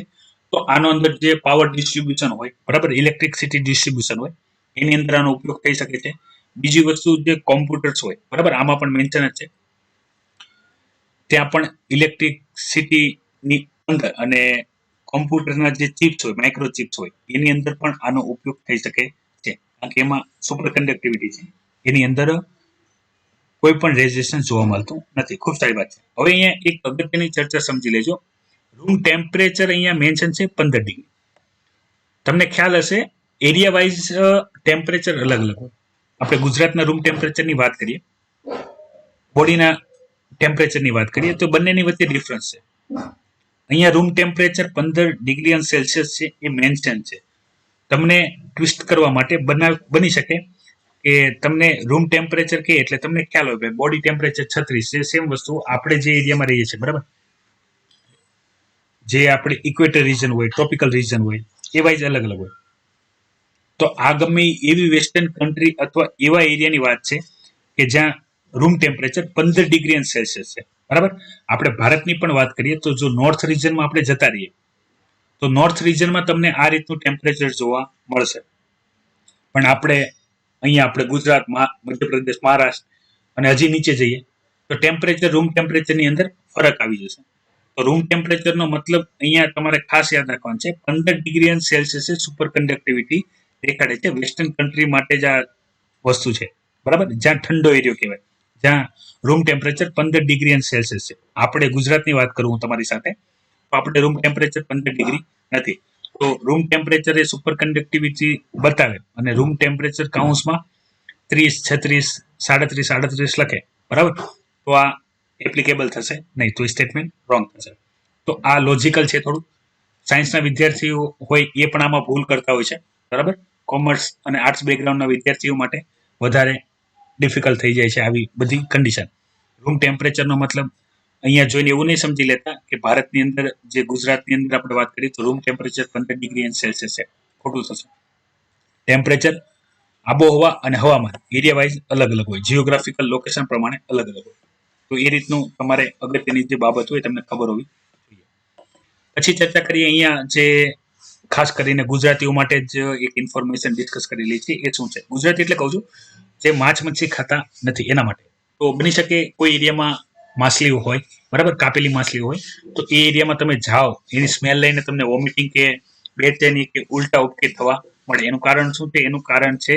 Speaker 1: તો આનો અંદર જે પાવર ડિસ્ટ્રીબ્યુશન હોય, બરાબર, ઇલેક્ટ્રિસિટી ડિસ્ટ્રીબ્યુશન હોય, એની અંદર આનો ઉપયોગ થઈ શકે છે. બીજી વસ્તુ જે કોમ્પ્યુટર્સ હોય, બરાબર, આમાં પણ મેન્શન જ છે, ત્યાં પણ ઇલેક્ટ્રિસિટીની અંદર અને કોમ્પ્યુટરના જે ચિપ્સ હોય, માઇક્રો ચિપ્સ હોય, એની અંદર પણ આનો ઉપયોગ થઈ શકે છે, કારણ કે એમાં સુપર કન્ડક્ટિવિટી છે, એની અંદર કોઈ પણ રેઝિસ્ટન્સ જોવા મળતું નથી. ખૂબ સારી વાત છે. હવે અહીંયા એક અગત્યની ચર્ચા સમજી લેજો. રૂમ ટેમ્પરેચર અહીંયા મેન્શન છે 15 ડિગ્રી. તમને ખ્યાલ હશે એરિયા વાઇઝ ટેમ્પરેચર અલગ અલગ હોય. આપણે ગુજરાતના રૂમ ટેમ્પરેચરની વાત કરીએ, બોડીના ટેમ્પરેચરની વાત કરીએ, તો બંનેની વચ્ચે ડિફરન્સ છે. અહીંયા રૂમ ટેમ્પરેચર 15 ડિગ્રી સેલ્સિયસ છે એ મેન્શન છે. તમને ટ્વિસ્ટ કરવા માટે બની શકે કે તમને રૂમ ટેમ્પરેચર કે એટલે તમને ખ્યાલ હોય બોડી ટેમ્પરેચર 36 છે. સેમ વસ્તુ આપણે જે એરિયામાં રહીએ છીએ, બરાબર, જે આપણે ઇક્વેટર રીજન હોય, ટ્રોપિકલ રીજન હોય, એ વાઇઝ અલગ અલગ હોય. તો આ ગમે એવી વેસ્ટર્ન કન્ટ્રી અથવા એવા એરિયાની વાત છે કે જ્યાં રૂમ ટેમ્પરેચર 15 ડિગ્રી સેલ્સિયસ છે, બરાબર. આપણે ભારતની પણ વાત કરીએ તો જો નોર્થ રીજનમાં આપણે જતા રહીએ તો નોર્થ રીજનમાં તમને આ રીતનું ટેમ્પરેચર જોવા મળશે. પણ આપણે ગુજરાત, મધ્યપ્રદેશ, મહારાષ્ટ્ર અને હજી નીચે જઈએ તો ટેમ્પરેચર રૂમ ટેમ્પરેચરની અંદર ફરક આવી જશે. તો રૂમ ટેમ્પરેચરનો મતલબ અહીંયા તમારે ખાસ યાદ રાખવાનું છે 15 ડિગ્રી સેલ્સિયસ સુપર કન્ડક્ટિવિટી દેખાડે છે વેસ્ટર્ન કન્ટ્રી માટે જ આ વસ્તુ છે, બરાબર, જ્યાં ઠંડો એરિયો કહેવાય, જ્યાં રૂમ ટેમ્પરેચર 15 ડિગ્રી સેલ્સિયસ છે. આપણે ગુજરાતની વાત કરું હું તમારી સાથે, તો આપણે રૂમ ટેમ્પરેચર 15 ડિગ્રી નથી. તો રૂમ ટેમ્પરેચર એ સુપર કન્ડક્ટિવિટી બતાવે અને રૂમ ટેમ્પરેચર કાઉન્સમાં 30, 36, 37, 38 લખે, બરાબર, તો આ એપ્લિકેબલ થશે નહીં, તો સ્ટેટમેન્ટ રોંગ થશે. તો આ લોજિકલ છે થોડું. સાયન્સના વિદ્યાર્થીઓ હોય એ પણ આમાં ભૂલ કરતા હોય છે, બરાબર. કોમર્સ અને આર્ટ્સ બેકગ્રાઉન્ડના વિદ્યાર્થીઓ માટે વધારે ડિફિકલ્ટ થઈ જાય છે આવી બધી કન્ડિશન. રૂમ ટેમ્પરેચરનો મતલબ અહીંયા જોઈને એવું નહીં સમજી લેતા કે ભારતની અંદર, જે ગુજરાતની અંદર આપણે વાત કરીએ તો રૂમ ટેમ્પરેચર 15 ડિગ્રી સેલ્સિયસ છે, ખોટું થશે. ટેમ્પરેચર આબોહવા અને હવામાન એરિયા વાઇઝ અલગ અલગ હોય, જીઓગ્રાફિકલ લોકેશન પ્રમાણે અલગ અલગ હોય. તો એ રીતનું તમારે અગત્યની જે બાબત હોય તમને ખબર હોવી જોઈએ. પછી ચર્ચા કરીએ અહીંયા જે ખાસ કરીને ગુજરાતીઓ માટે જ એક ઇન્ફોર્મેશન ડિસ્કસ કરેલી છે. એ શું છે? ગુજરાતી એટલે કહું છું જે માંસ મચ્છી ખાતા નથી એના માટે. તો બની શકે કોઈ એરિયામાં માછલીઓ હોય, બરાબર, કાપેલી માછલીઓ હોય, તો એ એરિયામાં તમે જાઓ, એની સ્મેલ લઈને તમને વોમિટિંગ કે બેચેની કે ઉલટા ઉપકી થવા મળે. એનું કારણ શું છે? એનું કારણ છે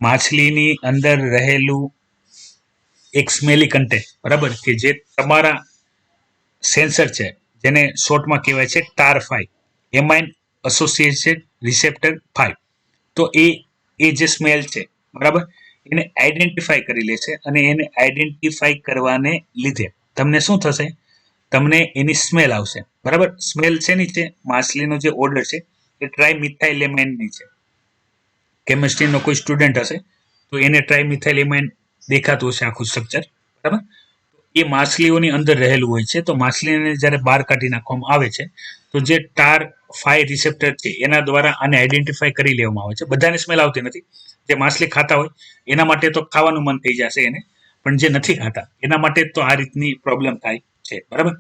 Speaker 1: માછલીની અંદર રહેલું એક સ્મેલી કન્ટેન્ટ, બરાબર, કે જે તમારા સેન્સર છે, જેને શોર્ટમાં કહેવાય છે TAR5, એમાઇન એસોસિએટેડ રિસેપ્ટર 5. તો એ જે સ્મેલ છે, બરાબર, એને આઈડેન્ટિફાઈ કરી લે છે અને એને આઈડેન્ટિફાઈ કરવાને લીધે તમને શું થશે? તમને એની સ્મેલ આવશે, બરાબર. સ્મેલ છે ની છે માછલીનો જે ઓર્ડર છે એ ટ્રાઇમિથાઇલેમાઇનની છે. કેમિસ્ટ્રીનો કોઈ સ્ટુડન્ટ હશે તો એને ટ્રાઇમિથાઇલેમાઇન દેખાતું હશે આખું સ્ટ્રક્ચર, બરાબર. એ માછલીઓની અંદર રહેલું હોય છે. તો માછલીને જ્યારે બહાર કાઢી નાખવામાં આવે છે તો જે TAR5 રિસેપ્ટર છે એના દ્વારા આને આઈડેન્ટિફાઈ કરી લેવામાં આવે છે. બધાને સ્મેલ આવતી નથી. જે માછલી ખાતા હોય એના માટે તો ખાવાનું મન થઈ જશે એને, પણ જે નથી ખાતા એના માટે તો આ રીતની પ્રોબ્લેમ થાય છે, બરાબર.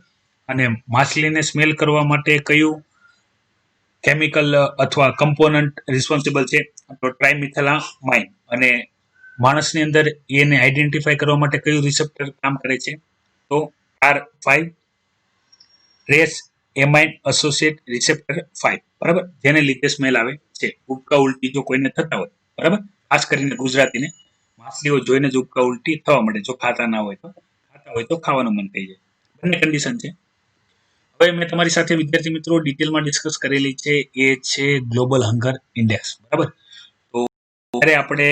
Speaker 1: અને માછલીને સ્મેલ કરવા માટે કયું કેમિકલ અથવા કમ્પોનન્ટ રિસ્પોન્સિબલ છે? તો ટ્રાઇમિથાઇલામાઇન. અને માણસની અંદર એને આઈડેન્ટિફાઈ કરવા માટે કયું રિસેપ્ટર કામ કરે છે? તો TAR5 trace amine associate receptor 5, બરાબર, જેને લીધે સ્મેલ આવે છે. ઉબકા ઉલટી જો કોઈને થતા હોય, બરાબર, ખાસ કરીને ગુજરાતીને માછલીઓ જોઈને જ ઉબકા ઉલટી થવા મળે, જો ખાતા ના હોય તો. ખાતા હોય તો ખાવાનું મન થઈ જાય. બંને કન્ડિશન છે. હવે મેં તમારી સાથે વિદ્યાર્થી મિત્રો ડિટેલમાં ડિસ્કસ કરેલી છે એ છે ગ્લોબલ હંગર ઇન્ડેક્સ, બરાબર. તો ત્યારે આપણે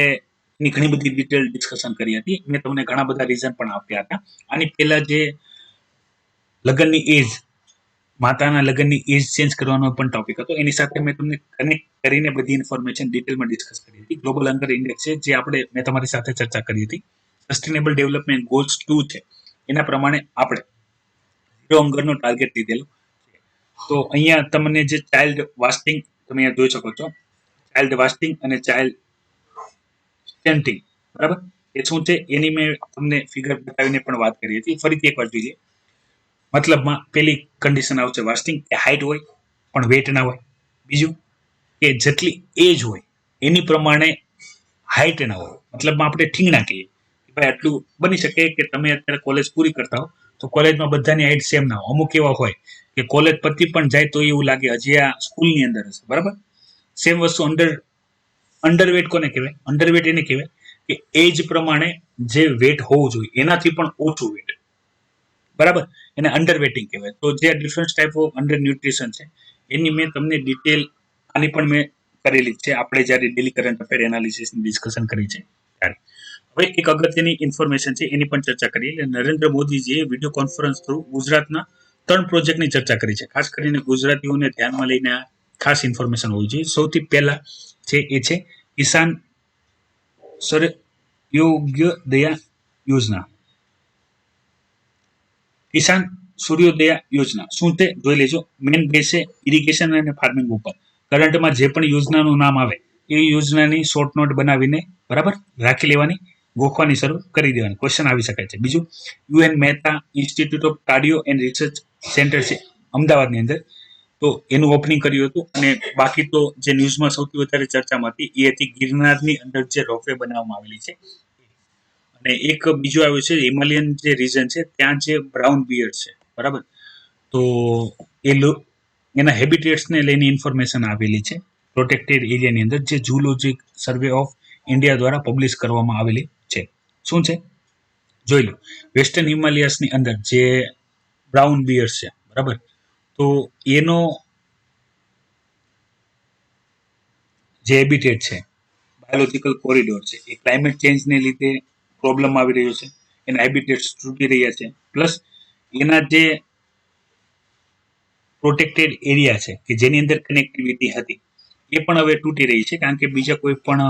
Speaker 1: એની ઘણી બધી ડિટેલ ડિસ્કશન કરી હતી. મેં તમને ઘણા બધા રીઝન પણ આપ્યા હતા. આની પહેલા જે લગ્નની એજ, માતાના લગ્નની એજ ચેન્જ કરવાનો પણ ટોપિક હતો, એની સાથે મેં તમને કનેક્ટ કરીને બધી ઇન્ફોર્મેશન ડિટેલમાં ડિસ્કસ કરી હતી. ગ્લોબલ હંગર ઇન્ડેક્સ છે જે મેં તમારી સાથે ચર્ચા કરી હતી. સસ્ટેનેબલ ડેવલપમેન્ટ ગોલ્સ 2 છે એના પ્રમાણે આપણે ઝીરો હંગરનો ટાર્ગેટ લીધેલો. તો અહીંયા તમને જે ચાઇલ્ડ વાસ્ટિંગ તમે અહીંયા જોઈ શકો છો, ચાઇલ્ડ વાસ્ટિંગ અને ચાઇલ્ડ સ્ટન્ટિંગ, બરાબર, એ શું છે એની મેં તમને ફિગર બતાવીને પણ વાત કરી હતી. ફરીથી એકવાર જોઈએ. મતલબમાં પેલી કન્ડિશન આવશે વાસ્ટિંગ, કે હાઇટ હોય પણ વેટ ના હોય. બીજું કે જેટલી એજ હોય એની પ્રમાણે હાઇટ ના હોય. મતલબમાં આપણે ઠીંગણા કહીએ કે ભાઈ આટલું બની શકે કે તમે અત્યારે કોલેજ પૂરી કરતા હો તો કોલેજમાં બધાની હાઇટ સેમ ના હોય. અમુક એવા હોય કે કોલેજ પતી પણ જાય તો એવું લાગે હજી આ સ્કૂલની અંદર હશે, બરાબર. સેમ વસ્તુ અંડરવેટ કોને કહેવાય? અંડરવેટ એને કહેવાય કે એજ પ્રમાણે જે વેટ હોવું જોઈએ એનાથી પણ ઓછું વેટ, બરાબર, એને અંડરવેટિંગ કહેવાય. તો જે different type of under nutrition છે એની મેં તમને ડિટેલ આની પણ મેં કરેલી છે આપણે જ્યારે ડેલી કરંટ અફેર એનાલિસિસની ડિસ્કશન કરી છે ત્યારે. હવે એક અગત્યની ઇન્ફોર્મેશન છે એની પણ ચર્ચા કરીએ. એટલે નરેન્દ્ર મોદીજીએ વિડીયો કોન્ફરન્સ થ્રુ ગુજરાતના 3 પ્રોજેક્ટની ચર્ચા કરી છે. ખાસ કરીને ગુજરાતીઓને ધ્યાનમાં લઈને ખાસ ઇન્ફોર્મેશન હોવી જોઈએ. સૌથી પહેલા છે એ છે કિસાન સૂર્યોદયા યોજના. કિસાન સૂર્યોદયા યોજના શું તે જોઈ લેજો. મેન બેઝ છે ઇરિગેશન અને ફાર્મિંગ ઉપર. કરંટમાં જે પણ યોજનાનું નામ આવે એ યોજનાની શોર્ટ નોટ બનાવીને બરાબર રાખી લેવાની, ગોખવાની શરૂ કરી દેવાની. ક્વેશ્ચન આવી શકાય છે. બીજું, UN Mehta institute of cardio and research centre છે અમદાવાદની અંદર, તો એનું ઓપનિંગ કર્યું હતું. અને બાકી તો જે ન્યૂઝમાં સૌથી વધારે ચર્ચામાં હતી એ હતી ગિરનારની અંદર જે રોપવે બનાવવામાં આવેલી છે. અને એક બીજું આવ્યું છે હિમાલયન જે રીજન છે ત્યાં જે બ્રાઉન બિયર્ડ છે બરાબર, તો એના હેબિટેટ્સને લઈને ઇન્ફોર્મેશન આવેલી છે પ્રોટેક્ટેડ એરિયાની અંદર, જે ઝૂલોજિક સર્વે ઓફ ઇન્ડિયા દ્વારા પબ્લિશ કરવામાં આવેલી છે. શું છે જોઈ લો. વેસ્ટર્ન હિમાલયાસની અંદર જે બ્રાઉન બિયર્સ છે બરાબર, તો એનો જે હેબિટેટ છે બાયોલોજીકલ કોરિડોર છે એ ક્લાઇમેટ ચેન્જને લીધે પ્રોબ્લેમ આવી રહ્યો છે, એના હેબિટેટ્સ તૂટી રહ્યા છે. પ્લસ એના જે પ્રોટેક્ટેડ એરિયા છે કે જેની અંદર કનેક્ટિવિટી હતી એ પણ હવે તૂટી રહી છે, કારણ કે બીજા કોઈ પણ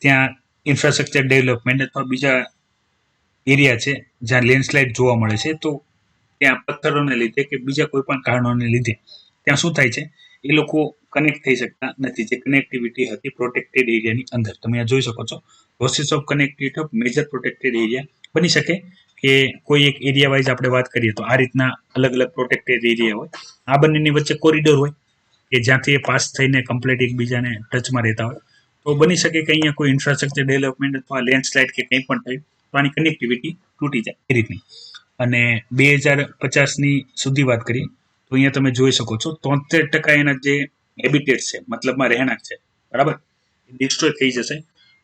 Speaker 1: ત્યાં ઇન્ફ્રાસ્ટ્રક્ચર ડેવલપમેન્ટ અથવા બીજા એરિયા છે જ્યાં લેન્ડસ્લાઇડ જોવા મળે છે, તો ત્યાં પથ્થરોને લીધે કે બીજા કોઈ પણ કારણોને લીધે ત્યાં શું થાય છે એ લોકો કનેક્ટ થઈ શકતા નથી. જે કનેક્ટિવિટી હતી પ્રોટેક્ટેડ એરિયાની અંદર તમે આ જોઈ શકો છો. Losses of connectivity of major protected area. બની શકે કે કોઈ એક એરિયા વાઇઝ આપણે વાત કરીએ તો આ રીતના અલગ અલગ પ્રોટેક્ટેડ એરિયા હોય, આ બંનેની વચ્ચે કોરિડોર હોય કે જ્યાંથી એ પાસ થઈને કમ્પ્લીટ એકબીજાને ટચમાં રહેતા હોય, તો બની શકે કે અહીંયા કોઈ ઇન્ફ્રાસ્ટ્રક્ચર ડેવલપમેન્ટ અથવા લેન્ડસ્લાઇડ કે કંઈ પણ થયું તો આની કનેક્ટિવિટી તૂટી જાય એ રીતની. અને 2050ની સુધી વાત કરીએ તો અહીંયા તમે જોઈ શકો છો 73% એના જે હેબિટેટ છે મતલબમાં રહેણાંક છે બરાબર, ડિસ્ટ્રોય થઈ જશે.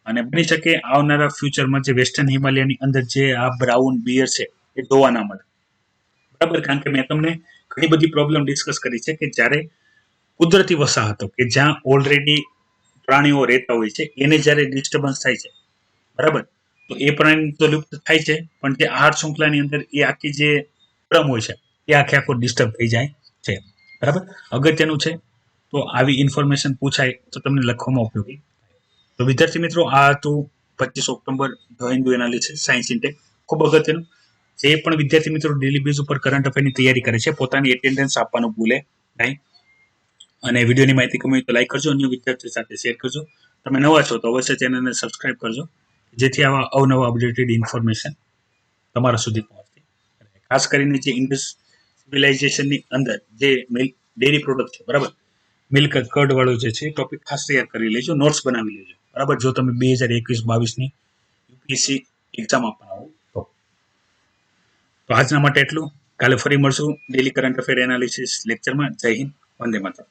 Speaker 1: અને બની શકે આવનારા ફ્યુચરમાં જે વેસ્ટર્ન હિમાલયની અંદર જે આ બ્રાઉન બિયર છે એ જોવા ના મળે બરાબર, કારણ કે મેં તમને ઘણી બધી પ્રોબ્લેમ ડિસ્કસ કરી છે કે જ્યારે કુદરતી વસાહતો કે જ્યાં ઓલરેડી પ્રાણીઓ રહેતા હોય છે એને જ્યારે ડિસ્ટર્બન્સ થાય છે બરાબર, તો એ પ્રાણી તો લુપ્ત થાય છે, પણ જે આહાર શૃંખલાની અંદર એ આખી જે ક્રમ હોય છે એ આખો ડિસ્ટર્બ થઈ જાય છે બરાબર. અગત્યનું છે, તો આવી ઇન્ફોર્મેશન પૂછાય તો તમને લખવામાં ઉપયોગી. તો વિદ્યાર્થી મિત્રો, આ હતું 25 October the Hindu analysis science intake. ખૂબ અગત્યનું. જે પણ વિદ્યાર્થી મિત્રો ડેલી બેઝ ઉપર કરંટ અફેરની તૈયારી કરે છે પોતાની એટેન્ડન્સ આપવાનું ભૂલે નહીં. અને વિડીયોની માહિતી ગમે તો લાઈક કરજો, અન્ય વિદ્યાર્થીઓ સાથે શેર કરજો. તમે નવા છો તો અવશ્ય ચેનલને સબસ્ક્રાઇબ કરજો, જેથી આવા અવનવા અપડેટેડ ઇન્ફોર્મેશન તમારા સુધી પહોંચતી. ખાસ કરીને જે ઇન્ડસ સિવિલાઇઝેશનની અંદર જે ડેરી પ્રોડક્ટ છે બરાબર, મિલ્ક કર્ડ વાળો જે છે ટોપિક ખાસ તૈયાર કરી લેજો, નોટ્સ બનાવી લેજો બરાબર, જો તમે 2021-22ની યુપીએસસી એક્ઝામ આપવા આવો તો. આજના માટે એટલું. કાલે ફરી મળશું ડેલી કરંટ અફેર એનાલિસિસ લેક્ચરમાં. જય હિન્દ, વંદે માતરમ.